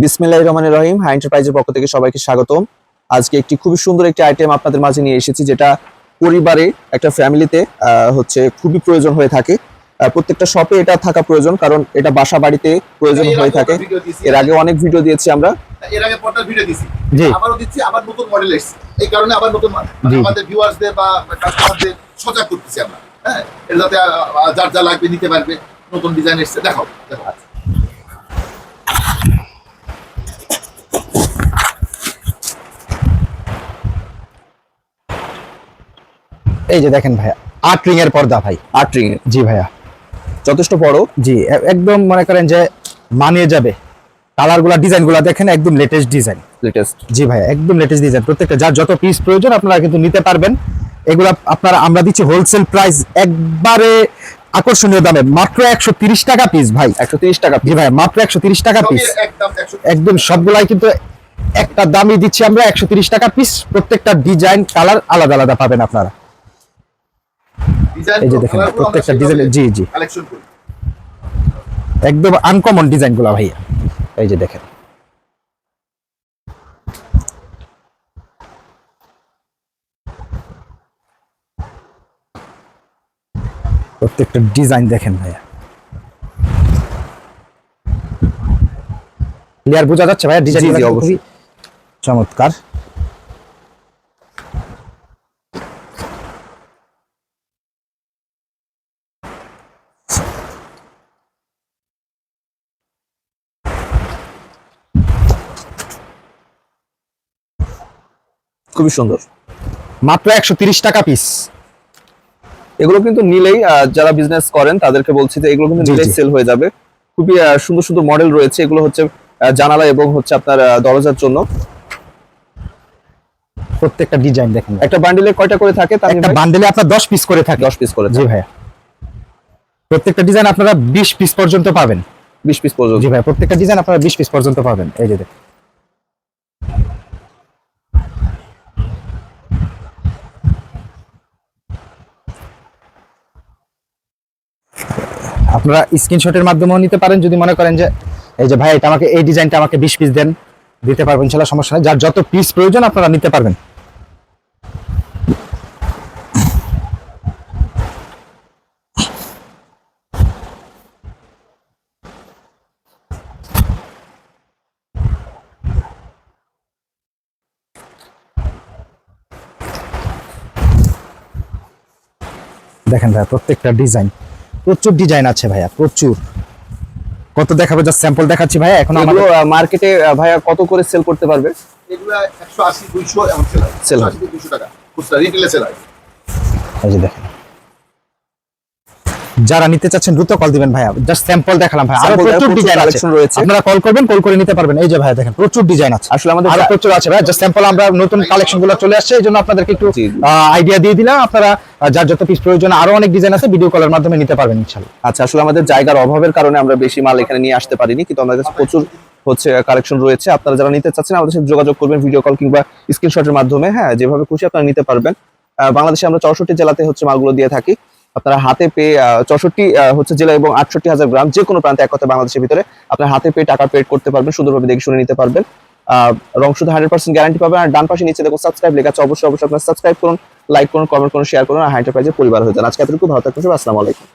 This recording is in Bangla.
বিসমিল্লাহির রহমানির রহিম। হাই এন্টারপ্রাইজের পক্ষ থেকে সবাইকে স্বাগতম। আজকে একটি খুবই সুন্দর একটি আইটেম আপনাদের মাঝে নিয়ে এসেছি, যেটা পরিবারে একটা ফ্যামিলিতে খুবই প্রয়োজন হয়ে থাকে। প্রত্যেকটা শপে এটা থাকা প্রয়োজন, কারণ এটা বাসা বাড়িতে প্রয়োজন হয়ে থাকে। এর আগে অনেক ভিডিও দিয়েছি আমরা, এর আগে পর্দার ভিডিও দিয়েছি, জি আবারও দিচ্ছি, আবার নতুন মডেল এসেছে। এই কারণে আবার নতুন আমাদের ভিউয়ার্সদের বা কাস্টমারদের সজাগ করতেছি আমরা। হ্যাঁ, এর যাতে যার যা লাগবে নিতে পারবে। নতুন ডিজাইন এসেছে, দেখো দেখো। এই যে দেখেন ভাইয়া, 8 রিং এর পর্দা ভাই। 8 রিং এর, জি ভাইয়া, যথেষ্ট বড়। জি একদম মনে করেন যে মানিয়ে যাবে। কালারগুলা ডিজাইনগুলা দেখেন, একদম লেটেস্ট ডিজাইন। লেটেস্ট, জি ভাইয়া, একদম লেটেস্ট ডিজাইন। প্রত্যেকটা যার যত পিস প্রয়োজন আপনারা কিন্তু নিতে পারবেন। এগুলা আপনারা আমরা দিচ্ছি হোলসেল প্রাইস, একবারে আকর্ষণীয় দামে, মাত্র 130 টাকা পিস ভাই। 130 টাকা। জি ভাই, মাত্র 130 টাকা পিস। একদম 100 একদম সবগুলাই কিন্তু একটা দামই দিচ্ছি আমরা, 130 টাকা পিস। প্রত্যেকটা ডিজাইন কালার আলাদা আলাদা পাবেন আপনারা। ডিজাইন এই যে দেখেন প্রত্যেকটা ডিজাইন, জি জি কালেকশন করি। একদম আনকমন ডিজাইনগুলো ভাইয়া। এই যে দেখেন, প্রত্যেকটা ডিজাইন দেখেন ভাইয়া। ক্লিয়ার বোঝা যাচ্ছে ভাইয়া? ডিজাইন খুবই চমৎকার। খুবই সুন্দর, মাত্র 130 টাকা পিস। এগুলো কিন্তু নিলেই যারা বিজনেস করেন তাদেরকে বলছি যে এগুলো কিন্তু জি, নিলেই জি। সেল হয়ে যাবে। খুবই সুন্দর সুন্দর মডেল রয়েছে। এগুলো হচ্ছে জানালা এবং হচ্ছে আপনার দরজার জন্য। প্রত্যেকটা ডিজাইন দেখেন। একটা বান্ডিলে কয়টা করে থাকে? একটা বান্ডেলে আপনার 10 পিস করে থাকে। 10 পিস করে জি থাকে। ভাইয়া, প্রত্যেকটা ডিজাইন আপনারা 20 পিস পর্যন্ত পাবেন। 20 পিস পর্যন্ত। জি ভাই, প্রত্যেকটা ডিজাইন আপনারা 20 পিস পর্যন্ত পাবেন। এই যে দেখেন, আপনারা স্ক্রিনশটের মাধ্যমেও নিতে পারেন। যদি মনে করেন যে এই যে ভাই এটা আমাকে, এই ডিজাইনটা আমাকে 20 পিস দেন, দিতে পারবেন, ইনশাআল্লাহ, সমস্যা নেই। যার যত পিস প্রয়োজন আপনারা নিতে পারবেন। দেখেন ভাইয়া, প্রত্যেকটা ডিজাইন, প্রচুর ডিজাইন আছে ভাইয়া, প্রচুর। কত দেখাবো, জাস্ট স্যাম্পল দেখাচ্ছি ভাইয়া। এখন এগুলো আমাদের মার্কেটে ভাইয়া কত করে সেল করতে পারবে? এগুলা 180 200 এমন সেল হয়। সেল হয়। 200 টাকা খুচরা রিটেলে সেল হয়। এই যে দেখেন, যারা নিতে চাচ্ছেন দ্রুত কল দিবেন ভাইয়া। জাস্ট স্যাম্পল দেখালাম ভাই, আরো Sample প্রচুর প্রচুর ডিজাইন আছে। collection রয়েছে। আপনারা কল করবেন, কল করে নিতে পারবেন। এই যে ভাইয়া দেখেন, প্রচুর ডিজাইন আছে। আসলে আমাদের আরো প্রচুর আছে ভাইয়া। জাস্ট স্যাম্পল, আমরা নতুন কালেকশন গুলো চলে আসছে, এই জন্য আপনাদেরকে একটু জি, জি। আইডিয়া দিয়ে দিলাম। আপনারা যার যত পিস প্রয়োজন, আরো অনেক ডিজাইন আছে, ভিডিও কলের মাধ্যমে নিতে পারবেন ইনশাআল্লাহ। আচ্ছা, আসলে আমাদের জায়গার অভাবের কারণে আমরা বেশি মাল এখানে নিয়ে আসতে পারিনি, কিন্তু আমাদের কাছে প্রচুর কালেকশন রয়েছে। আপনারা যারা নিতে চাচ্ছেন আমাদের সাথে যোগাযোগ করবেন ভিডিও কল কিংবা স্ক্রিনশটের মাধ্যমে। হ্যাঁ, যেভাবে খুশি আপনারা নিতে পারবেন। বাংলাদেশে আমরা 64 জেলাতে মালগুলো দিয়ে থাকি। আপনারা হাতে পেয়ে 64 জেলা এবং 68,000 গ্রাম, যে কোনো প্রান্তে, এক কথা বাংলাদেশের ভিতরে আপনার হাতে পেয়ে টাকা পেড করতে পারবেন, সুন্দরভাবে দেখে শুনে নিতে পারবেন। রং শুধু 100% গ্যারান্টি পাবেন। আর ডান পাশে নিচে দেখুন সাবস্ক্রাইব লেখা আছে, অবশ্যই আপনারা সাবস্ক্রাইব করুন, লাইক করুন, কমেন্ট করুন, শেয়ার করুন, আর হাই এন্টারপ্রাইজের পরিবার হয়ে যান। আজকে এতটুকু, ভালো থাকুন, আসসালামু আলাইকুম।